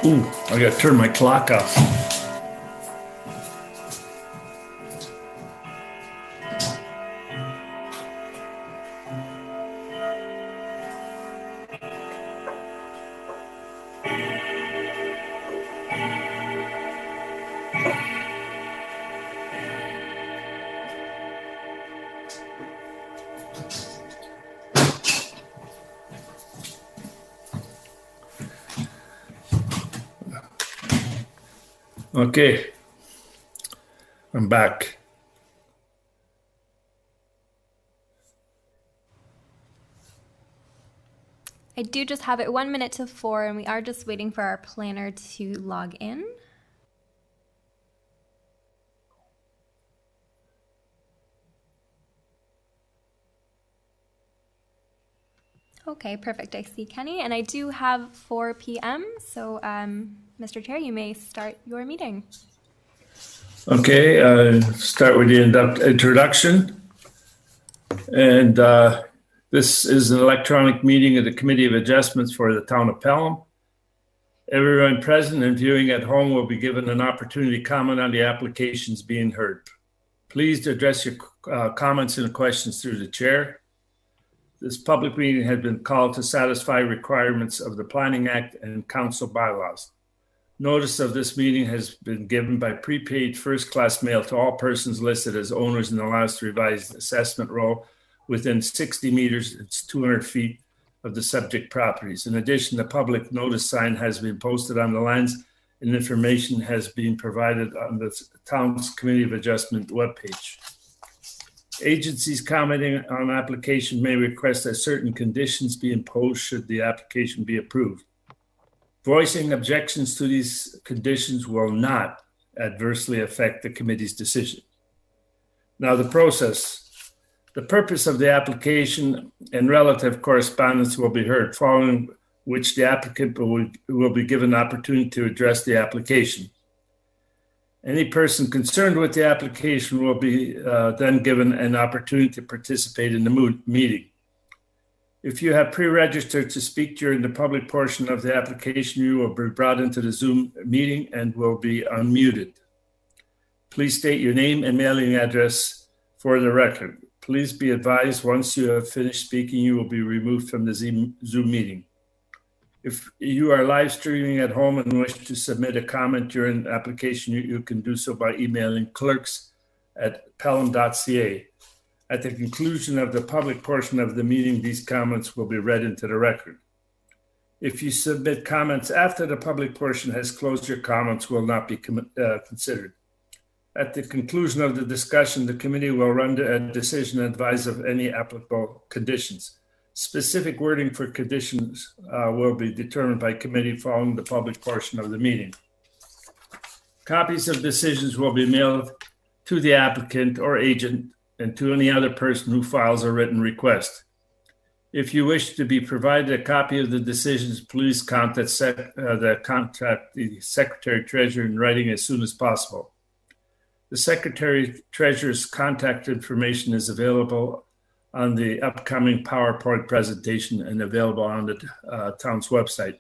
Ooh, I gotta turn my clock off. Okay, I'm back. I do just have it 1 minute to 4, and we are just waiting for our planner to log in. Okay, perfect. I see Kenny, and I do have 4 p.m. So, Mr. Chair, you may start your meeting. Okay, start with the introduction. And this is an electronic meeting of the Committee of Adjustments for the Town of Pelham. Everyone present and viewing at home will be given an opportunity to comment on the applications being heard. Please address your comments and questions through the chair. This public meeting has been called to satisfy requirements of the Planning Act and Council bylaws. Notice of this meeting has been given by prepaid first-class mail to all persons listed as owners in the last revised assessment roll within 60 meters, it's 200 feet of the subject properties. In addition, the public notice sign has been posted on the lands and information has been provided on the Town's Committee of Adjustment webpage. Agencies commenting on application may request that certain conditions be imposed should the application be approved. Voicing objections to these conditions will not adversely affect the committee's decision. Now, the process. The purpose of the application and relative correspondence will be heard, following which the applicant will be given an opportunity to address the application. Any person concerned with the application will be then given an opportunity to participate in the meeting. If you have pre-registered to speak during the public portion of the application, you will be brought into the Zoom meeting and will be unmuted. Please state your name and mailing address for the record. Please be advised once you have finished speaking, you will be removed from the Zoom meeting. If you are live streaming at home and wish to submit a comment during the application, you can do so by emailing clerks@pelham.ca. At the conclusion of the public portion of the meeting, these comments will be read into the record. If you submit comments after the public portion has closed, your comments will not be considered. At the conclusion of the discussion, the committee will render a decision and advise of any applicable conditions. Specific wording for conditions will be determined by committee following the public portion of the meeting. Copies of decisions will be mailed to the applicant or agent and to any other person who files a written request. If you wish to be provided a copy of the decisions, please contact the Secretary Treasurer in writing as soon as possible. The Secretary Treasurer's contact information is available on the upcoming PowerPoint presentation and available on the town's website.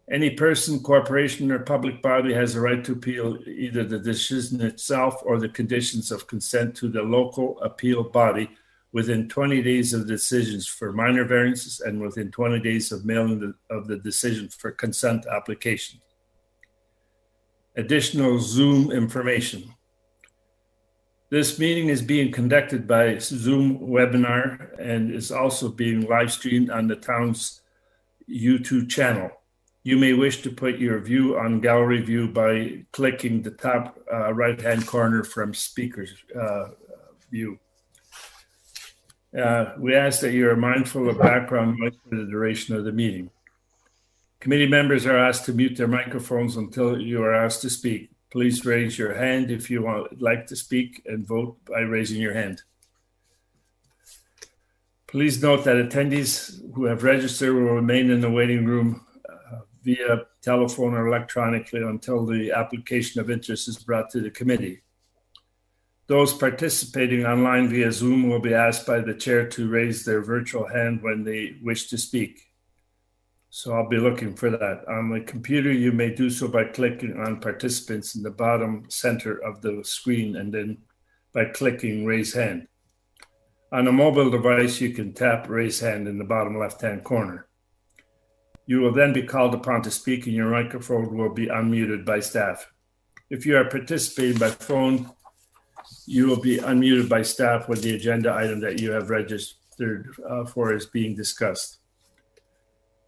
Any person, corporation, or public body has a right to appeal either the decision itself or the conditions of consent to the local appeal body within 20 days of decisions for minor variances and within 20 days of mailing of the decision for consent application. Additional Zoom information. This meeting is being conducted by Zoom webinar and is also being live streamed on the town's YouTube channel. You may wish to put your view on gallery view by clicking the top right-hand corner from speaker's view. We ask that you are mindful of background noise for the duration of the meeting. Committee members are asked to mute their microphones until you are asked to speak. Please raise your hand if you would like to speak and vote by raising your hand. Please note that attendees who have registered will remain in the waiting room via telephone or electronically until the application of interest is brought to the committee. Those participating online via Zoom will be asked by the chair to raise their virtual hand when they wish to speak. So I'll be looking for that. On the computer, you may do so by clicking on participants in the bottom center of the screen and then by clicking raise hand. On a mobile device, you can tap raise hand in the bottom left-hand corner. You will then be called upon to speak and your microphone will be unmuted by staff. If you are participating by phone, you will be unmuted by staff when the agenda item that you have registered for is being discussed.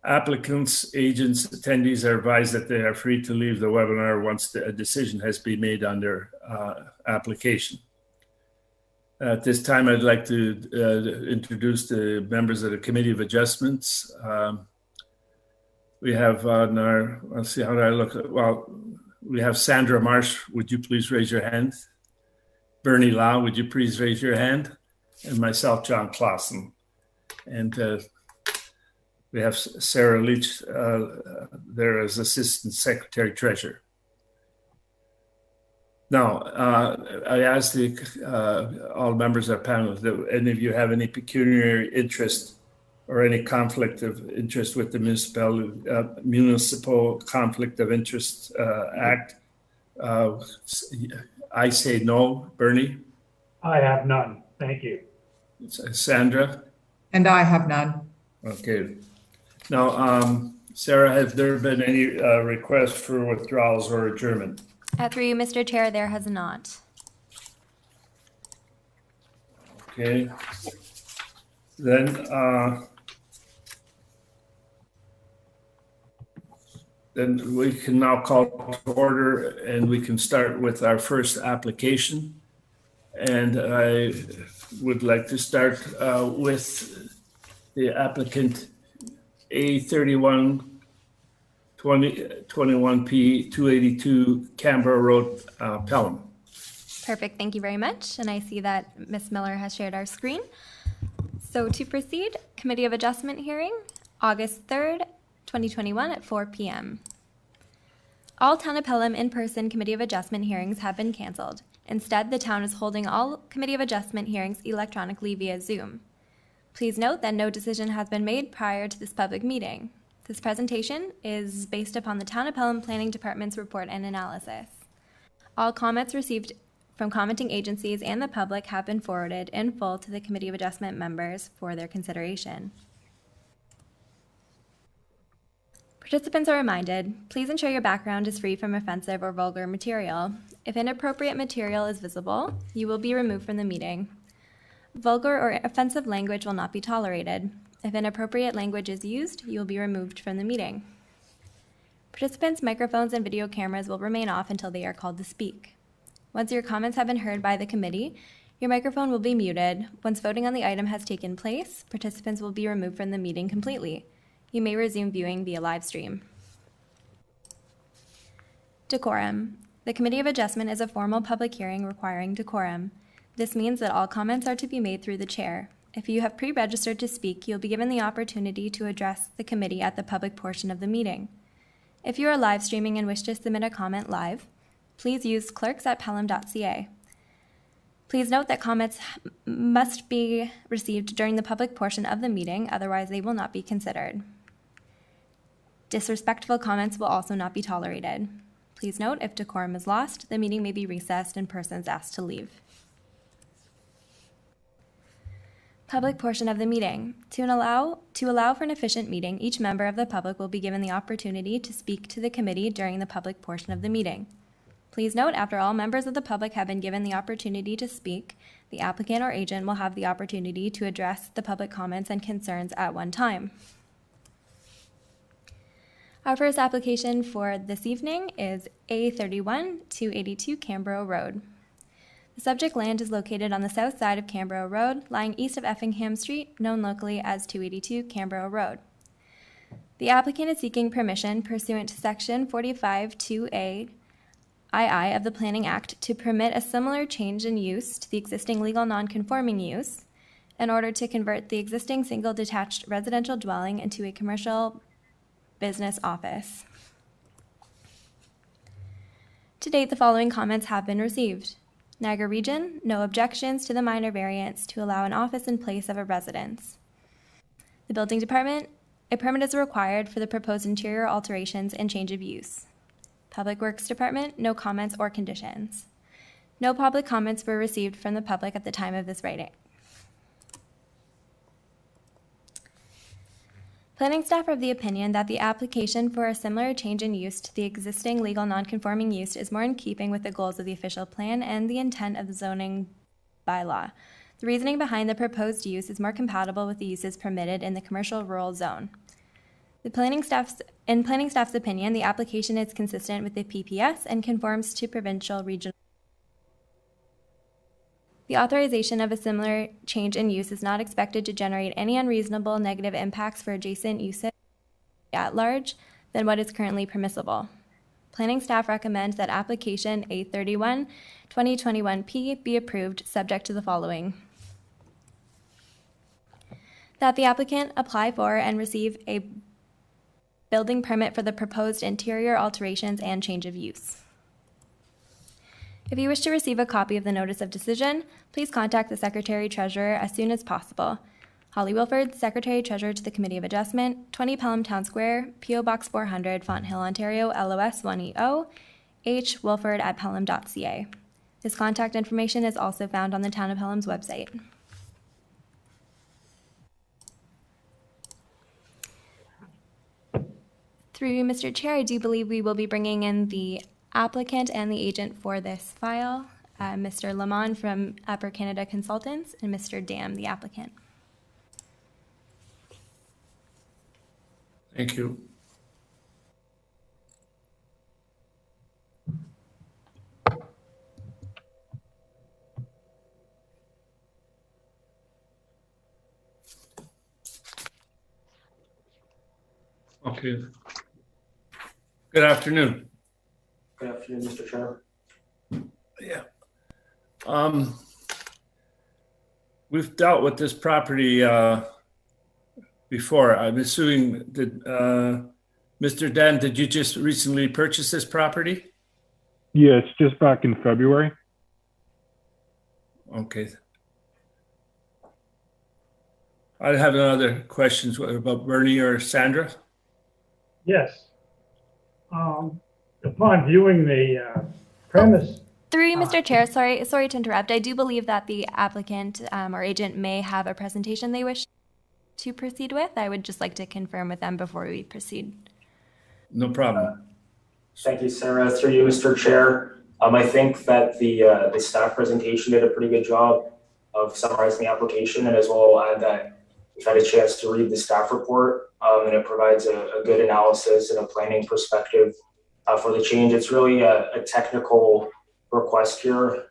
Applicants, agents, attendees are advised that they are free to leave the webinar once a decision has been made on their application. At this time, I'd like to introduce the members of the Committee of Adjustments. We have on our, let's see, how do I look? Well, we have Sandra Marsh. Would you please raise your hand? Bernie Lau, would you please raise your hand? And myself, John Clausen. And we have Sarah Leach there as Assistant Secretary Treasurer. Now, I asked all members of the panel, if any of you have any pecuniary interest or any conflict of interest with the Municipal Conflict of Interest Act. I say no. Bernie? I have none. Thank you. Sandra? And I have none. Okay. Now, Sarah, have there been any requests for withdrawals or adjournment? Through you, Mr. Chair, there has not. Okay. Then we can now call to order and we can start with our first application. And I would like to start with the applicant A31 2021P 282 Cambro Road, Pelham. Perfect. Thank you very much. And I see that Ms. Miller has shared our screen. So to proceed, Committee of Adjustment hearing, August 3rd, 2021 at 4 p.m. All Town of Pelham in-person Committee of Adjustment hearings have been canceled. Instead, the town is holding all Committee of Adjustment hearings electronically via Zoom. Please note that no decision has been made prior to this public meeting. This presentation is based upon the Town of Pelham Planning Department's report and analysis. All comments received from commenting agencies and the public have been forwarded in full to the Committee of Adjustment members for their consideration. Participants are reminded, please ensure your background is free from offensive or vulgar material. If inappropriate material is visible, you will be removed from the meeting. Vulgar or offensive language will not be tolerated. If inappropriate language is used, you will be removed from the meeting. Participants' microphones and video cameras will remain off until they are called to speak. Once your comments have been heard by the committee, your microphone will be muted. Once voting on the item has taken place, participants will be removed from the meeting completely. You may resume viewing via live stream. Decorum. The Committee of Adjustment is a formal public hearing requiring decorum. This means that all comments are to be made through the chair. If you have pre-registered to speak, you'll be given the opportunity to address the committee at the public portion of the meeting. If you are live streaming and wish to submit a comment live, please use clerks@pelham.ca. Please note that comments must be received during the public portion of the meeting, otherwise they will not be considered. Disrespectful comments will also not be tolerated. Please note, if decorum is lost, the meeting may be recessed and persons asked to leave. Public portion of the meeting. To allow for an efficient meeting, each member of the public will be given the opportunity to speak to the committee during the public portion of the meeting. Please note, after all members of the public have been given the opportunity to speak, the applicant or agent will have the opportunity to address the public comments and concerns at one time. Our first application for this evening is A31 282 Cambro Road. The subject land is located on the south side of Cambro Road, lying east of Effingham Street, known locally as 282 Cambro Road. The applicant is seeking permission pursuant to Section 45(2)(a) II of the Planning Act to permit a similar change in use to the existing legal non-conforming use in order to convert the existing single detached residential dwelling into a commercial business office. To date, the following comments have been received. Niagara Region, no objections to the minor variance to allow an office in place of a residence. The Building Department A permit is required for the proposed interior alterations and change of use. Public Works Department, no comments or conditions. No public comments were received from the public at the time of this writing. Planning staff are of the opinion that the application for a similar change in use to the existing legal nonconforming use is more in keeping with the goals of the official plan and the intent of the zoning bylaw. The reasoning behind the proposed use is more compatible with the uses permitted in the commercial rural zone. In planning staff's opinion, the application is consistent with the PPS and conforms to provincial regional. The authorization of a similar change in use is not expected to generate any unreasonable negative impacts for adjacent uses at large than what is currently permissible. Planning staff recommends that application A31 2021P be approved subject to the following. That the applicant apply for and receive a building permit for the proposed interior alterations and change of use. If you wish to receive a copy of the notice of decision, please contact the Secretary Treasurer as soon as possible. Holly Wilford, Secretary Treasurer to the Committee of Adjustment, 20 Pelham Town Square, P.O. Box 400, Fonthill, Ontario, LOS 1EO, hwilford@pelham.ca. This contact information is also found on the Town of Pelham's website. Through Mr. Chair, I do believe we will be bringing in the applicant and the agent for this file, Mr. Lamont from Upper Canada Consultants and Mr. Dam, the applicant. Thank you. Okay. Good afternoon. Good afternoon, Mr. Chair. Yeah. We've dealt with this property before. I'm assuming that Mr. Dan, did you just recently purchase this property? Yeah, it's just back in February. Okay. I have other questions. What about Bernie or Sandra? Yes. Upon viewing the premise, Through you, Mr. Chair, sorry to interrupt. I do believe that the applicant or agent may have a presentation they wish to proceed with. I would just like to confirm with them before we proceed. No problem. Thank you, Sarah. Through you, Mr. Chair. I think that the staff presentation did a pretty good job of summarizing the application, and as well I'll add that we've had a chance to read the staff report, and it provides a good analysis and a planning perspective for the change. It's really a technical request here,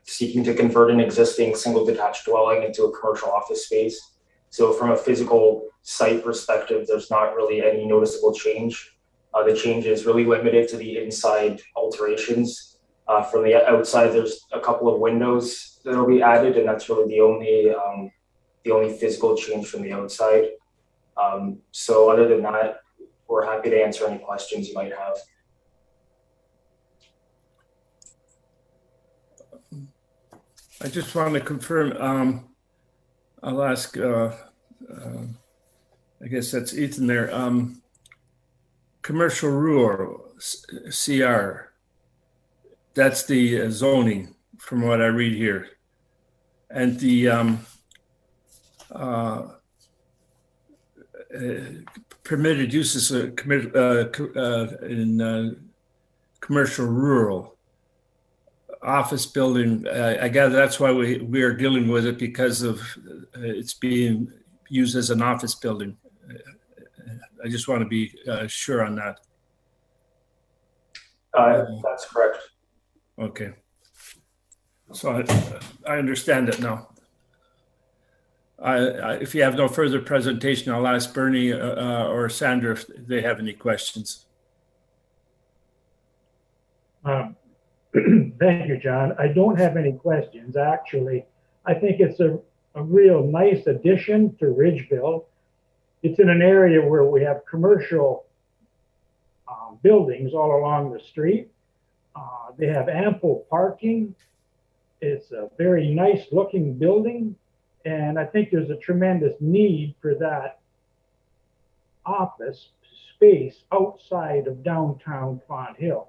seeking to convert an existing single detached dwelling into a commercial office space. So from a physical site perspective, there's not really any noticeable change. The change is really limited to the inside alterations. From the outside, there's a couple of windows that will be added, and that's really the only physical change from the outside. So other than that, we're happy to answer any questions you might have. I just want to confirm, I'll ask, I guess that's Ethan there. Commercial rural, CR, that's the zoning from what I read here. And the permitted uses in commercial rural office building. I gather that's why we are dealing with it, because of it's being used as an office building. I just want to be sure on that. That's correct. Okay. So I understand it now. If you have no further presentation, I'll ask Bernie or Sandra if they have any questions. thank you, John. I don't have any questions, actually. I think it's a real nice addition to Ridgeville. It's in an area where we have commercial buildings all along the street. They have ample parking. It's a very nice looking building. And I think there's a tremendous need for that office space outside of downtown Font Hill.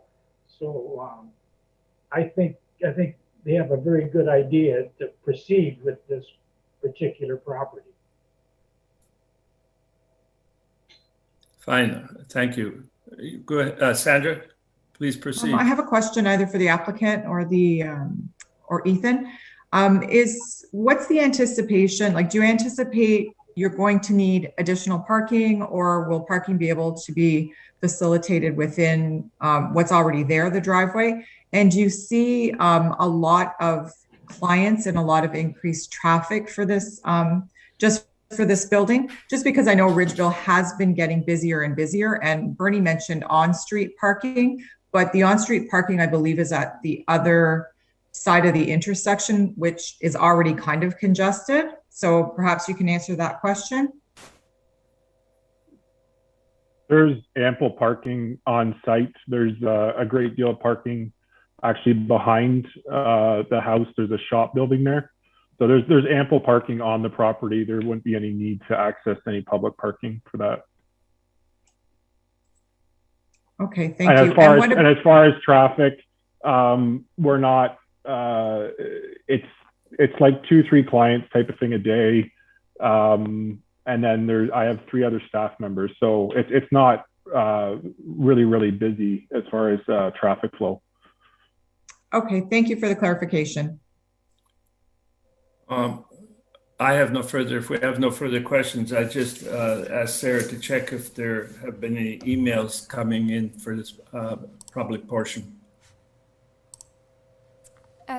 So I think they have a very good idea to proceed with this particular property. Fine, thank you. Go ahead, Sandra, please proceed. I have a question either for the applicant or the or Ethan. What's the anticipation? Like, do you anticipate you're going to need additional parking, or will parking be able to be facilitated within what's already there, the driveway? And do you see a lot of clients and a lot of increased traffic for this, just for this building? Just because I know Ridgeville has been getting busier and busier, and Bernie mentioned on-street parking, but the on-street parking, I believe, is at the other side of the intersection, which is already kind of congested. So perhaps you can answer that question. There's ample parking on site. There's a great deal of parking actually behind the house. There's a shop building there. So there's ample parking on the property. There wouldn't be any need to access any public parking for that. Okay, thank you. And as far as traffic, we're not, it's like 2-3 clients type of thing a day. And then I have 3 other staff members. So it's not really busy as far as traffic flow. Okay, thank you for the clarification. I have no further, if we have no further questions, I just asked Sarah to check if there have been any emails coming in for this public portion.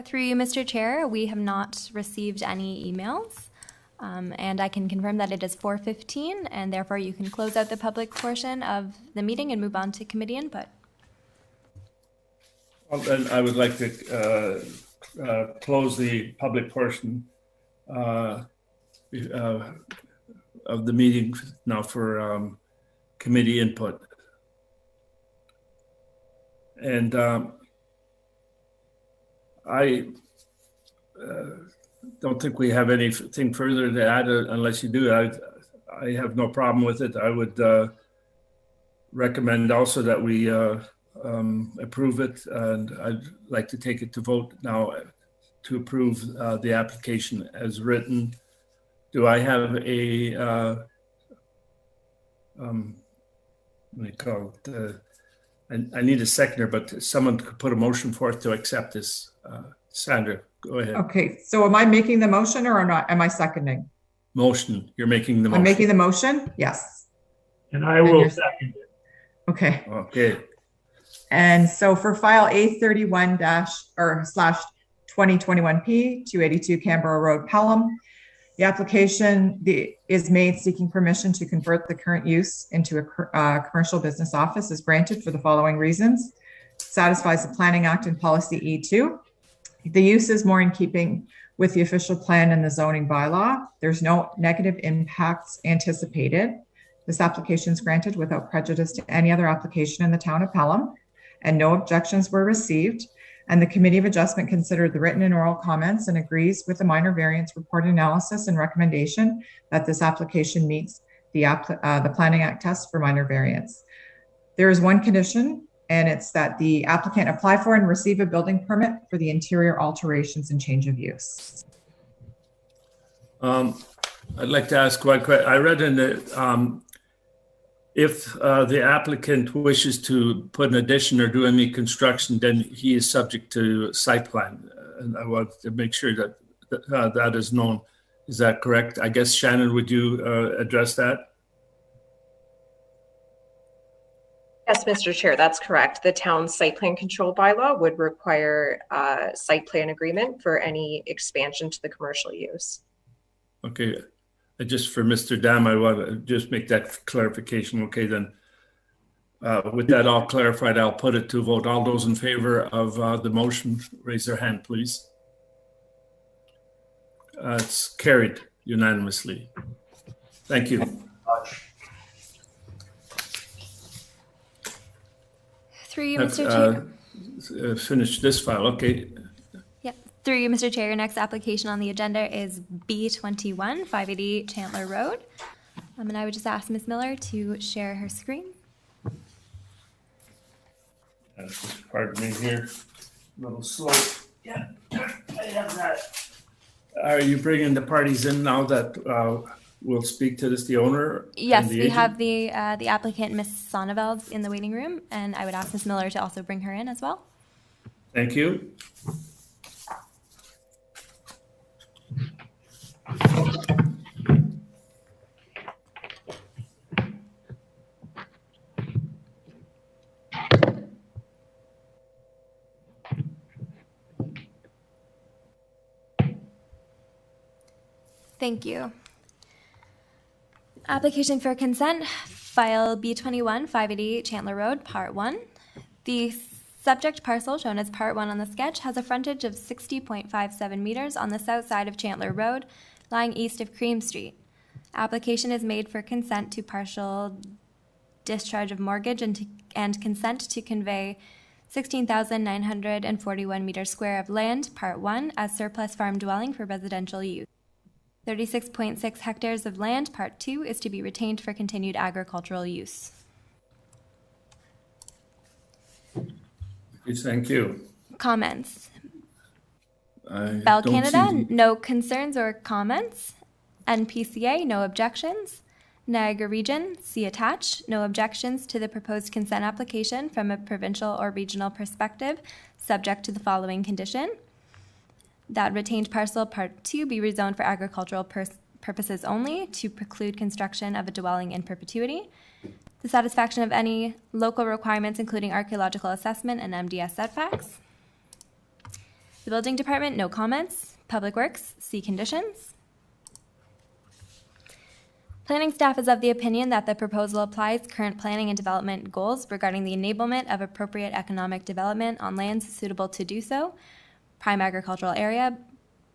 Through you, Mr. Chair, we have not received any emails. And I can confirm that it is 4:15, and therefore you can close out the public portion of the meeting and move on to committee input. Well, then I would like to close the public portion of the meeting now for committee input. And I don't think we have anything further to add unless you do. I have no problem with it. I would recommend also that we approve it, and I'd like to take it to vote now to approve the application as written. Do I have a, what do you call it? I need a seconder, but someone could put a motion forth to accept this. Sandra, go ahead. Okay, so am I making the motion or am I seconding? Motion, you're making the motion. I'm making the motion, yes. And I will second it. Okay. Okay. And so for file A31/2021P 282 Cambro Road, Pelham, the application is made seeking permission to convert the current use into a commercial business office is granted for the following reasons. Satisfies the Planning Act and Policy E2. The use is more in keeping with the official plan and the zoning bylaw. There's no negative impacts anticipated. This application is granted without prejudice to any other application in the town of Pelham, and no objections were received. And the Committee of Adjustment considered the written and oral comments and agrees with the minor variance report analysis and recommendation that this application meets the Planning Act test for minor variance. There is one condition, and it's that the applicant apply for and receive a building permit for the interior alterations and change of use. I'd like to ask one question. I read in the, if the applicant wishes to put an addition or do any construction, then he is subject to site plan. And I want to make sure that that is known. Is that correct? I guess, Shannon, would you address that? Yes, Mr. Chair, that's correct. The town's site plan control bylaw would require a site plan agreement for any expansion to the commercial use. Okay, just for Mr. Dam, I want to just make that clarification. Okay, then with that all clarified, I'll put it to vote. All those in favor of the motion, raise their hand, please. It's carried unanimously. Thank you. Through you, Mr. Chair. Finish this file, okay. Yep. Through you, Mr. Chair, your next application on the agenda is B21 588 Chandler Road. And I would just ask Ms. Miller to share her screen. Pardon me here, a little slow. Yeah, I have that. Are you bringing the parties in now that we'll speak to this, the owner? Yes, the we agent? have the applicant, Ms. Sonneveld, in the waiting room, and I would ask Ms. Miller to also bring her in as well. Thank you. Thank you. Application for consent, file B21-588 Chandler Road, Part 1. The subject parcel shown as Part 1 on the sketch has a frontage of 60.57 meters on the south side of Chandler Road, lying east of Cream Street. Application is made for consent to partial discharge of mortgage and consent to convey 16,941 meters square of land, Part 1, as surplus farm dwelling for residential use. 36.6 hectares of land, Part 2, is to be retained for continued agricultural use. Thank you. Comments? I Bell don't Canada, see no concerns or comments. NPCA, no objections. Niagara Region, see attached, no objections to the proposed consent application from a provincial or regional perspective, subject to the following condition: that retained parcel Part 2 be rezoned for agricultural purposes only to preclude construction of a dwelling in perpetuity. The satisfaction of any local requirements, including archaeological assessment and MDS setbacks. The Building Department, no comments. Public Works, see conditions. Planning staff is of the opinion that the proposal applies current planning and development goals regarding the enablement of appropriate economic development on lands suitable to do so, prime agricultural area,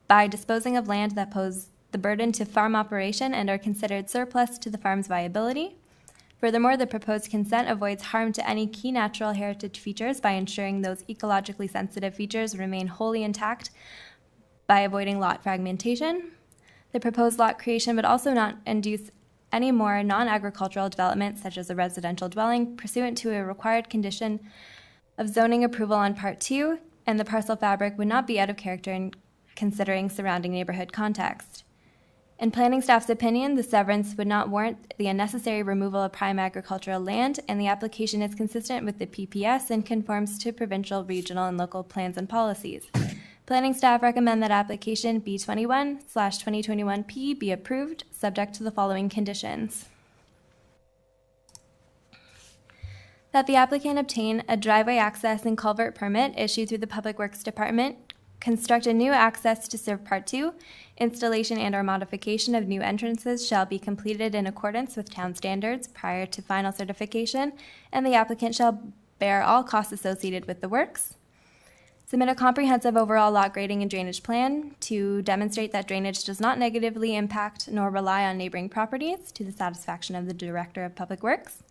by disposing of land that pose the burden to farm operation and are considered surplus to the farm's viability. Furthermore, the proposed consent avoids harm to any key natural heritage features by ensuring those ecologically sensitive features remain wholly intact by avoiding lot fragmentation. The proposed lot creation would also not induce any more non-agricultural development, such as a residential dwelling, pursuant to a required condition of zoning approval on Part 2, and the parcel fabric would not be out of character in considering surrounding neighborhood context. In planning staff's opinion, the severance would not warrant the unnecessary removal of prime agricultural land, and the application is consistent with the PPS and conforms to provincial, regional, and local plans and policies. Planning staff recommend that application B21/2021P be approved, subject to the following conditions: that the applicant obtain a driveway access and culvert permit issued through the Public Works Department, construct a new access to serve Part 2, installation and or modification of new entrances shall be completed in accordance with town standards prior to final certification, and the applicant shall bear all costs associated with the works. Submit a comprehensive overall lot grading and drainage plan to demonstrate that drainage does not negatively impact nor rely on neighboring properties to the satisfaction of the Director of Public Works.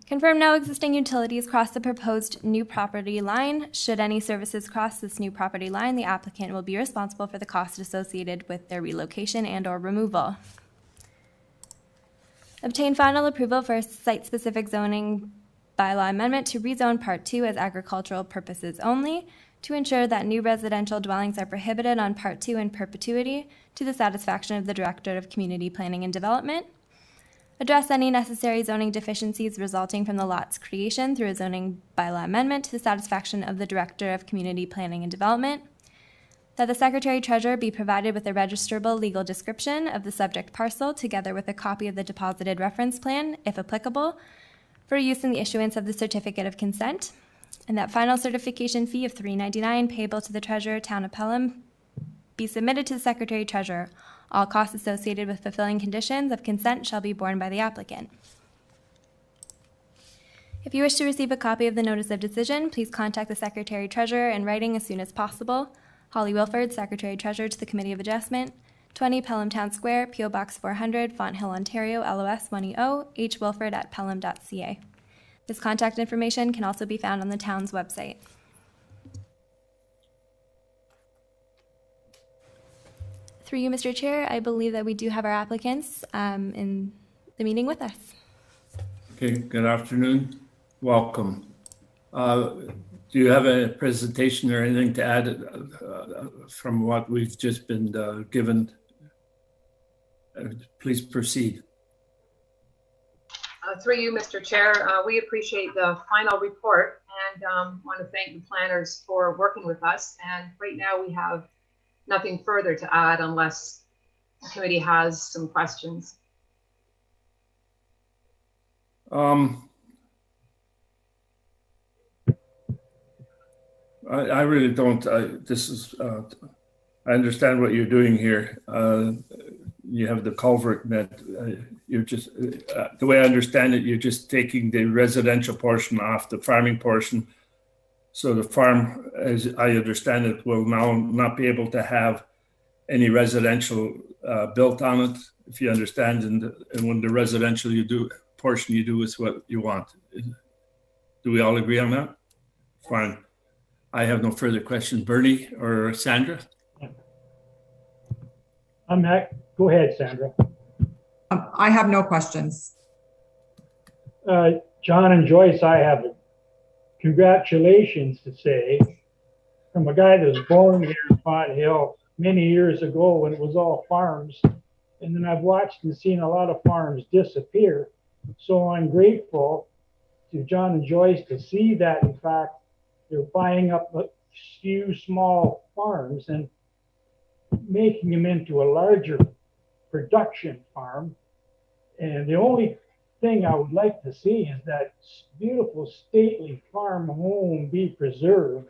Confirm no existing utilities cross the proposed new property line. Should any services cross this new property line, the applicant will be responsible for the cost associated with their relocation and or removal. Obtain final approval for a site-specific zoning bylaw amendment to rezone Part 2 as agricultural purposes only, to ensure that new residential dwellings are prohibited on Part 2 in perpetuity to the satisfaction of the Director of Community Planning and Development. Address any necessary zoning deficiencies resulting from the lot's creation through a zoning bylaw amendment to the satisfaction of the Director of Community Planning and Development. That the Secretary-Treasurer be provided with a registrable legal description of the subject parcel together with a copy of the deposited reference plan, if applicable, for use in the issuance of the Certificate of Consent. And that final certification fee of $3.99 payable to the Treasurer, Town of Pelham, be submitted to the Secretary-Treasurer. All costs associated with fulfilling conditions of consent shall be borne by the applicant. If you wish to receive a copy of the Notice of Decision, please contact the Secretary-Treasurer in writing as soon as possible. Holly Wilford, Secretary-Treasurer to the Committee of Adjustment, 20 Pelham Town Square, P.O. Box 400, Fonthill, Ontario, LOS 1EO, hwilford@pelham.ca. This contact information can also be found on the town's website. Through you, Mr. Chair, I believe that we do have our applicants in the meeting with us. Okay, good afternoon. Welcome. Do you have a presentation or anything to add from what we've just been given? Please proceed. Through you, Mr. Chair, we appreciate the final report and want to thank the planners for working with us. And right now we have nothing further to add unless the committee has some questions. I really don't. I understand what you're doing here. You have the culvert net. You're just, the way I understand it, you're just taking the residential portion off the farming portion. So the farm, as I understand it, will now not be able to have any residential built on it, if you understand. And when the residential portion you do is what you want. Do we all agree on that? Fine. I have no further questions. Bernie or Sandra? Go ahead, Sandra. I have no questions. John and Joyce, I have congratulations to say from a guy that was born here in Font Hill many years ago when it was all farms. And then I've watched and seen a lot of farms disappear. So I'm grateful to John and Joyce to see that, in fact, they're buying up a few small farms and making them into a larger production farm. And the only thing I would like to see is that beautiful stately farm home be preserved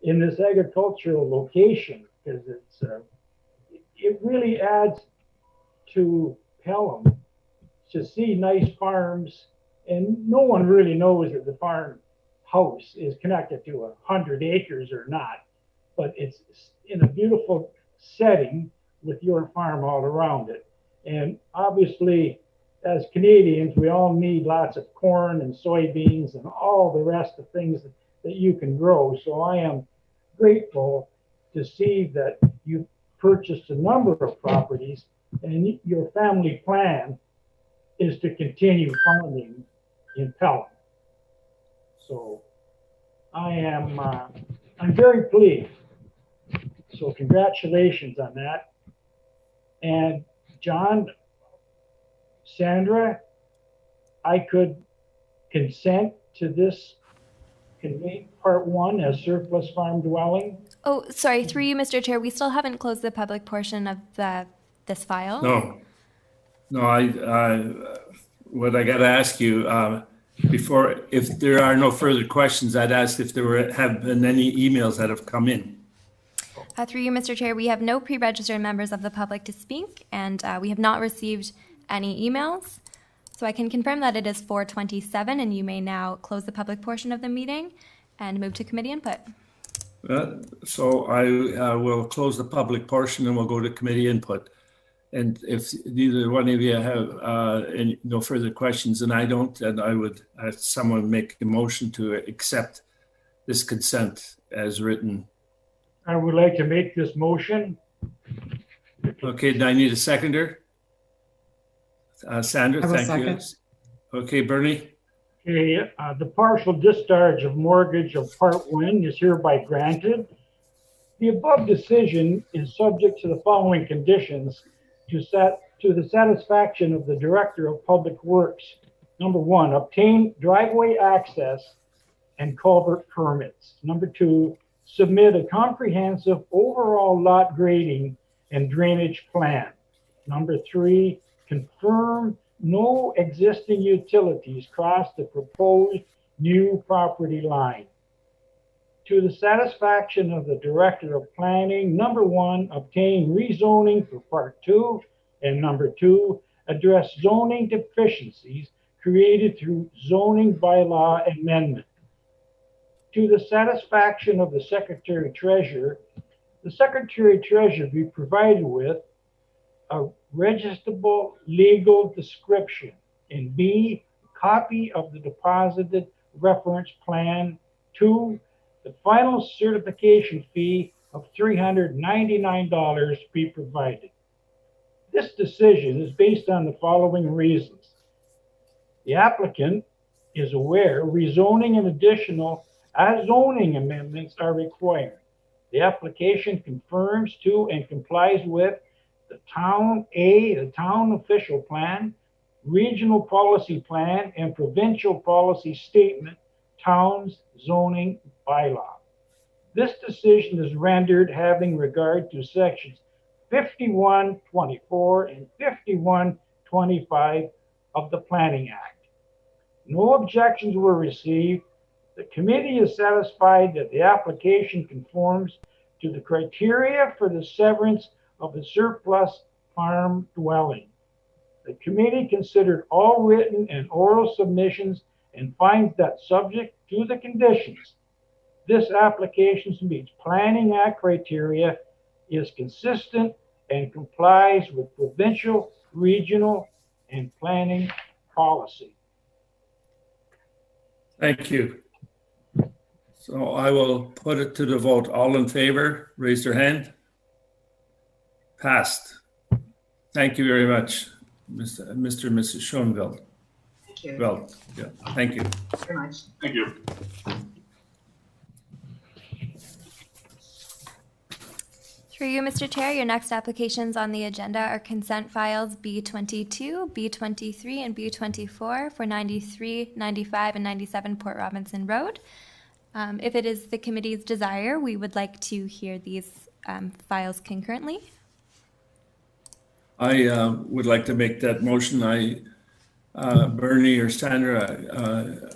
in this agricultural location, because it really adds to Pelham to see nice farms, and no one really knows that the farm house is connected to 100 acres or not, but it's in a beautiful setting with your farm all around it. And obviously, as Canadians, we all need lots of corn and soybeans and all the rest of things that you can grow. So I am grateful to see that you purchased a number of properties and your family plan is to continue farming in Pelham. So I'm very pleased. So congratulations on that. And John, Sandra, I could consent to this conveyed part 1 as surplus farm dwelling. Oh, sorry, through you, Mr. Chair, we still haven't closed the public portion of this file. No, what I got to ask you before, if there are no further questions, I'd ask if there have been any emails that have come in. Through you, Mr. Chair, we have no pre-registered members of the public to speak, and we have not received any emails. So I can confirm that it is 4:27, and you may now close the public portion of the meeting and move to committee input. So I will close the public portion and we'll go to committee input. And if neither one of you have no further questions, and I don't, then I would ask someone make a motion to accept this consent as written. I would like to make this motion. Okay, do I need a seconder? Sandra, thank you. Okay, Bernie? Okay, the partial discharge of mortgage of Part 1 is hereby granted. The above decision is subject to the following conditions to the satisfaction of the Director of Public Works. Number 1, obtain driveway access and culvert permits. Number 2, submit a comprehensive overall lot grading and drainage plan. Number 3, confirm no existing utilities cross the proposed new property line. To the satisfaction of the Director of Planning, number 1, obtain rezoning for Part 2, and number 2, address zoning deficiencies created through zoning bylaw amendment. To the satisfaction of the Secretary Treasurer, the Secretary Treasurer be provided with a registrable legal description, and B, copy of the deposited reference plan. 2, the final certification fee of $399 be provided. This decision is based on the following reasons. The applicant is aware rezoning and additional zoning amendments are required. The application confirms to and complies with the town official plan, regional policy plan, and provincial policy statement, town's zoning bylaw. This decision is rendered having regard to sections 5124 and 5125 of the Planning Act. No objections were received. The committee is satisfied that the application conforms to the criteria for the severance of the surplus farm dwelling. The committee considered all written and oral submissions and finds that subject to the conditions, this application meets Planning Act criteria, is consistent, and complies with provincial, regional, and planning policy. Thank you. So I will put it to the vote. All in favor, raise their hand. Passed. Thank you very much, Mr. and Mrs. Schoenveld. Thank you Well, yeah, thank you. very much. Thank you. Through you, Mr. Chair, your next applications on the agenda are consent files B22, B23, and B24 for 93, 95, and 97 Port Robinson Road. If it is the committee's desire, we would like to hear these files concurrently. I would like to make that motion. Bernie or Sandra,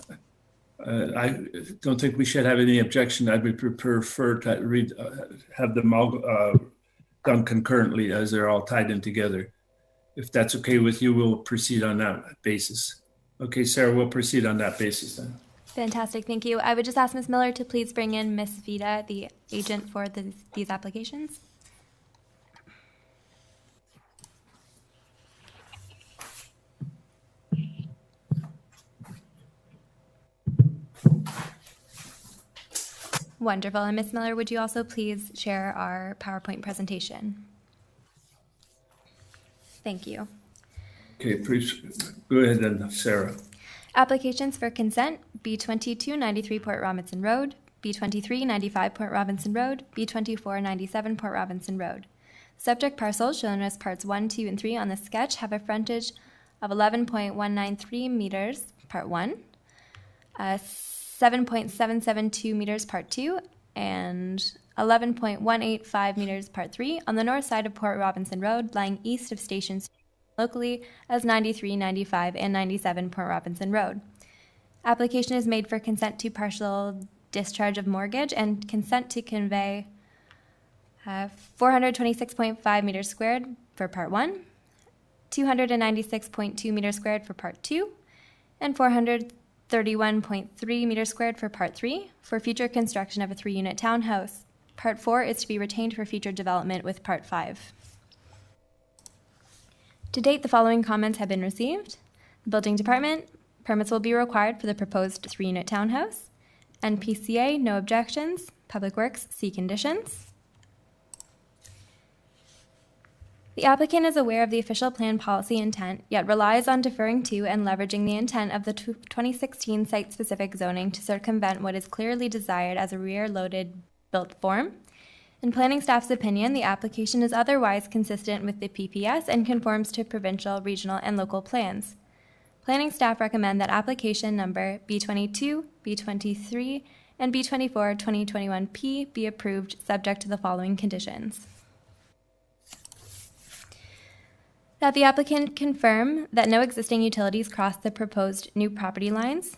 I don't think we should have any objection. I would prefer to have them all done concurrently as they're all tied in together. If that's okay with you, we'll proceed on that basis. Okay, Sarah, we'll proceed on that basis then. Fantastic, thank you. I would just ask Ms. Miller to please bring in Ms. Vida, the agent for these applications. Wonderful. And Ms. Miller, would you also please share our PowerPoint presentation? Thank you. Okay, please go ahead then, Sarah. Applications for consent, B22, 93 Port Robinson Road, B23, 95 Port Robinson Road, B24, 97 Port Robinson Road. Subject parcels shown as parts 1, 2, and 3 on the sketch have a frontage of 11.193 meters, part 1, 7.772 meters, part 2, and 11.185 meters, part 3, on the north side of Port Robinson Road, lying east of stations locally as 93, 95, and 97 Port Robinson Road. Application is made for consent to partial discharge of mortgage and consent to convey 426.5 meters squared for part 1, 296.2 meters squared for part 2, and 431.3 meters squared for part 3 for future construction of a 3-unit townhouse. Part 4 is to be retained for future development with part 5. To date, the following comments have been received. The Building Department, permits will be required for the proposed 3-unit townhouse. NPCA, no objections. Public Works, C conditions. The applicant is aware of the official plan policy intent, yet relies on deferring to and leveraging the intent of the 2016 site-specific zoning to circumvent what is clearly desired as a rear-loaded built form. In planning staff's opinion, the application is otherwise consistent with the PPS and conforms to provincial, regional, and local plans. Planning staff recommend that application number B22, B23, and B24 2021P be approved subject to the following conditions. That the applicant confirm that no existing utilities cross the proposed new property lines.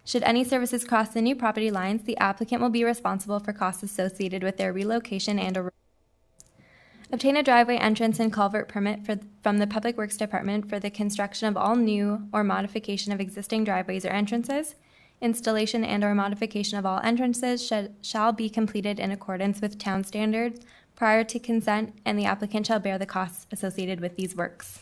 Should any services cross the new property lines, the applicant will be responsible for costs associated with their relocation and/or obtain a driveway entrance and culvert permit from the Public Works Department for the construction of all new or modification of existing driveways or entrances. Installation and/or modification of all entrances shall be completed in accordance with town standards prior to consent, and the applicant shall bear the costs associated with these works.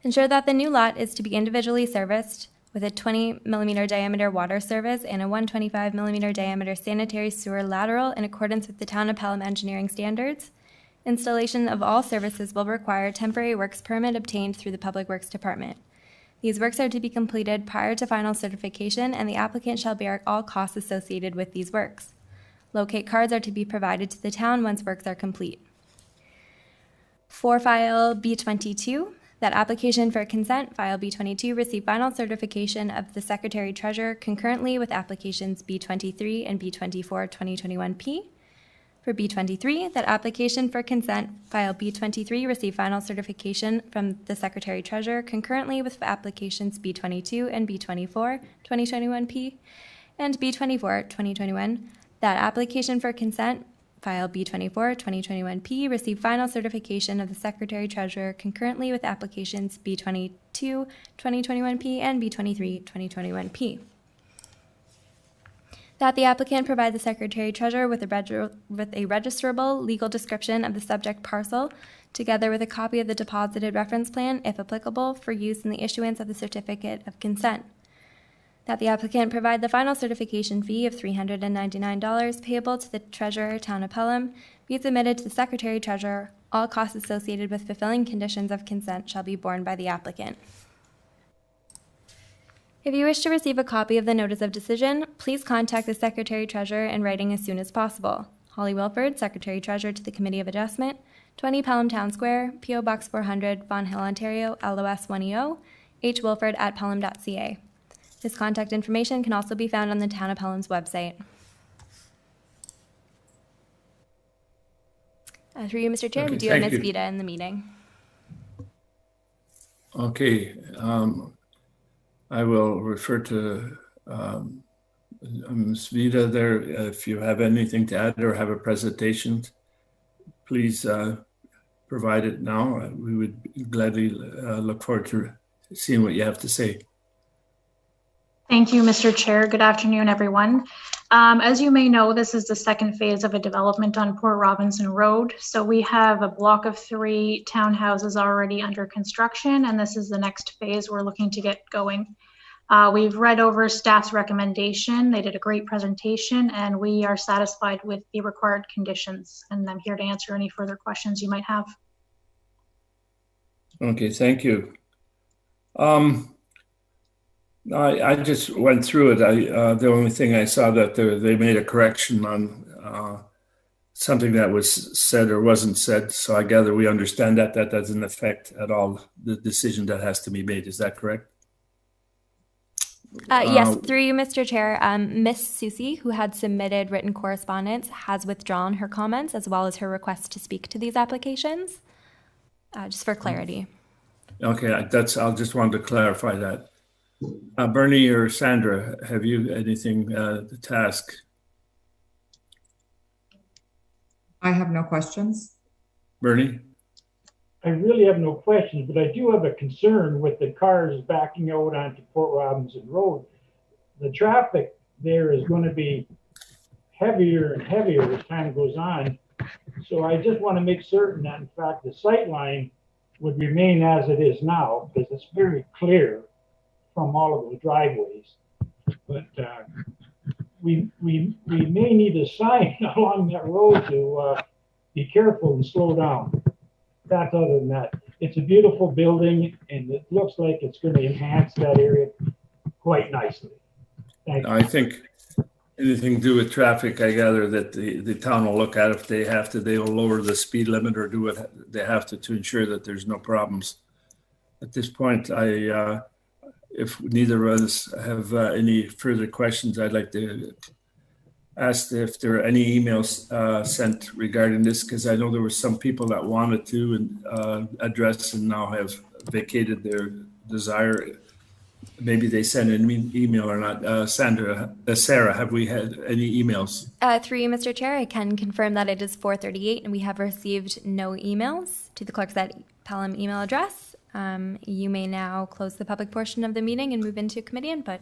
Ensure that the new lot is to be individually serviced with a 20 millimeter diameter water service and a 125 millimeter diameter sanitary sewer lateral in accordance with the Town of Pelham engineering standards. Installation of all services will require temporary works permit obtained through the Public Works Department. These works are to be completed prior to final certification, and the applicant shall bear all costs associated with these works. Locate cards are to be provided to the town once works are complete. For file B22, that application for consent, file B22, receive final certification of the Secretary Treasurer concurrently with applications B23 and B24 2021P. For B23, that application for consent, file B23, receive final certification from the Secretary Treasurer concurrently with applications B22 and B24 2021P. And B24 2021, that application for consent, file B24 2021P, receive final certification of the Secretary Treasurer concurrently with applications B22 2021P and B23 2021P. That the applicant provide the Secretary Treasurer with a registrable legal description of the subject parcel, together with a copy of the deposited reference plan, if applicable, for use in the issuance of the certificate of consent. That the applicant provide the final certification fee of $399 payable to the Treasurer, Town of Pelham, be submitted to the Secretary Treasurer. All costs associated with fulfilling conditions of consent shall be borne by the applicant. If you wish to receive a copy of the Notice of Decision, please contact the Secretary Treasurer in writing as soon as possible. Holly Wilford, Secretary Treasurer to the Committee of Adjustment, 20 Pelham Town Square, P.O. Box 400, Vaughan Hill, Ontario, LOS 1EO, hwilford@pelham.ca. This contact information can also be found on the Town of Pelham's website. Through you, Mr. Chair, Okay, we do have thank Ms. you. Vita in the meeting. Okay, I will refer to Ms. Vita there. If you have anything to add or have a presentation, please provide it now. We would gladly look forward to seeing what you have to say. Thank you, Mr. Chair. Good afternoon, everyone. As you may know, this is the second phase of a development on Port Robinson Road. So we have a block of 3 townhouses already under construction, and this is the next phase we're looking to get going. We've read over staff's recommendation. They did a great presentation, and we are satisfied with the required conditions. And I'm here to answer any further questions you might have. Okay, thank you. I just went through it. The only thing I saw that they made a correction on something that was said or wasn't said. So I gather we understand that that doesn't affect at all the decision that has to be made. Is that correct? Yes, through you, Mr. Chair. Ms. Susie, who had submitted written correspondence, has withdrawn her comments as well as her request to speak to these applications, just for clarity. Okay, I'll just want to clarify that. Bernie or Sandra, have you anything to ask? I have no questions. Bernie? I really have no questions, but I do have a concern with the cars backing out onto Port Robinson Road. The traffic there is going to be heavier and heavier as time goes on. So I just want to make certain that, in fact, the sight line would remain as it is now, because it's very clear from all of the driveways. But we may need a sign along that road to be careful and slow down. That's other than that. It's a beautiful building, and it looks like it's going to enhance that area quite nicely. Thank you. I think anything to do with traffic, I gather that the town will look at if they have to. They will lower the speed limit or do what they have to ensure that there's no problems. At this point, if neither of us have any further questions, I'd like to ask if there are any emails sent regarding this, because I know there were some people that wanted to address and now have vacated their desire. Maybe they sent an email or not. Sarah, have we had any emails? Through you, Mr. Chair, I can confirm that it is 4:38 and we have received no emails to the clerk's Pelham email address. You may now close the public portion of the meeting and move into committee input.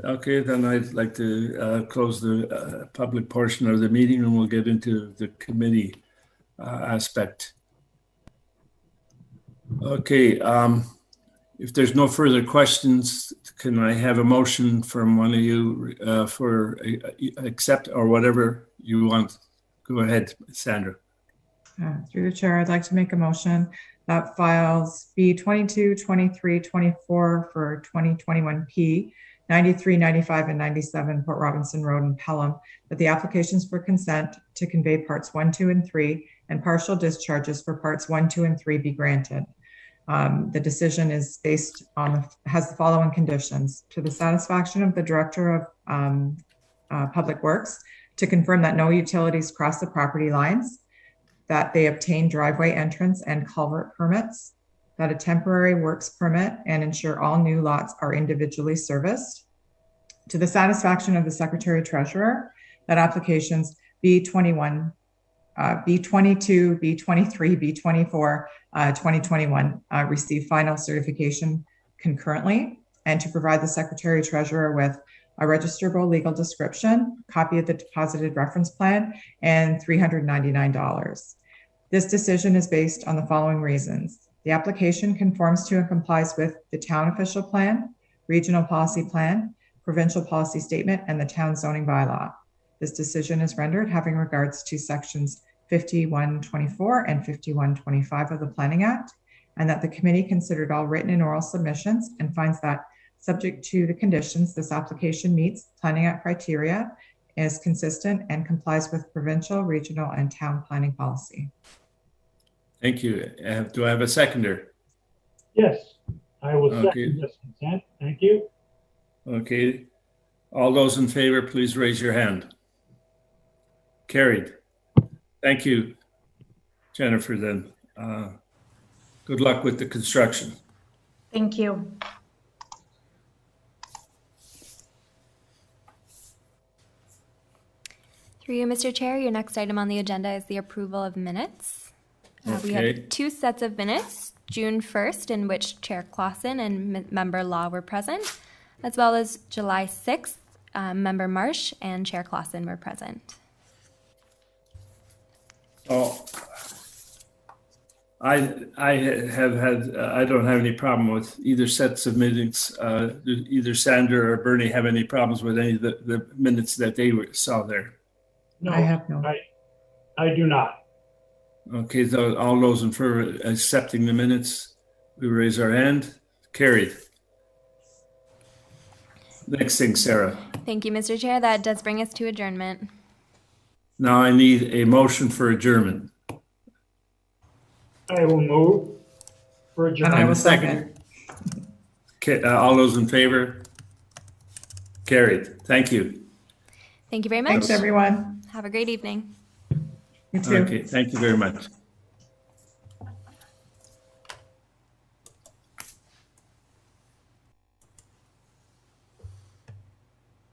Okay, then I'd like to close the public portion of the meeting and we'll get into the committee aspect. Okay, if there's no further questions, can I have a motion from one of you for accept or whatever you want? Go ahead, Sandra. Through the chair, I'd like to make a motion that files B 22, 23, 24 for 2021P, 93, 95, and 97 Port Robinson Road in Pelham, that the applications for consent to convey parts 1, 2, and 3 and partial discharges for parts 1, 2, and 3 be granted. The decision is based on, has the following conditions: to the satisfaction of the Director of Public Works, to confirm that no utilities cross the property lines, that they obtain driveway entrance and culvert permits, that a temporary works permit and ensure all new lots are individually serviced. To the satisfaction of the Secretary Treasurer, that applications B21, B22, B23, B24, 2021 receive final certification concurrently, and to provide the Secretary Treasurer with a registerable legal description, copy of the deposited reference plan, and $399. This decision is based on the following reasons. The application conforms to and complies with the town official plan, regional policy plan, provincial policy statement, and the town zoning bylaw. This decision is rendered having regards to sections 5124 and 5125 of the Planning Act, and that the committee considered all written and oral submissions and finds that, subject to the conditions, this application meets Planning Act criteria, is consistent, and complies with provincial, regional, and town planning policy. Thank you. Do I have a seconder? Yes, I will second this consent. Thank you. Okay. All those in favor, please raise your hand. Carried. Thank you, Jennifer, then. Good luck with the construction. Thank you. Through you, Mr. Chair, your next item on the agenda is the approval of minutes. We have two sets of minutes, June 1st, in which Chair Clausen and Member Law were present, as well as July 6th, Member Marsh and Chair Clausen were present. Oh, I don't have any problem with either sets of minutes. Either Sandra or Bernie have any problems with any of the minutes that they saw there? No, I have no. I do not. Okay, so all those in favor of accepting the minutes, we raise our hand. Carried. Next thing, Sarah. Thank you, Mr. Chair. That does bring us to adjournment. Now I need a motion for adjournment. I will move for adjournment. And I will second. Okay, all those in favor? Carried. Thank you. Thank you very much. Thanks, everyone. Have a great evening. You too. Okay, thank you very much.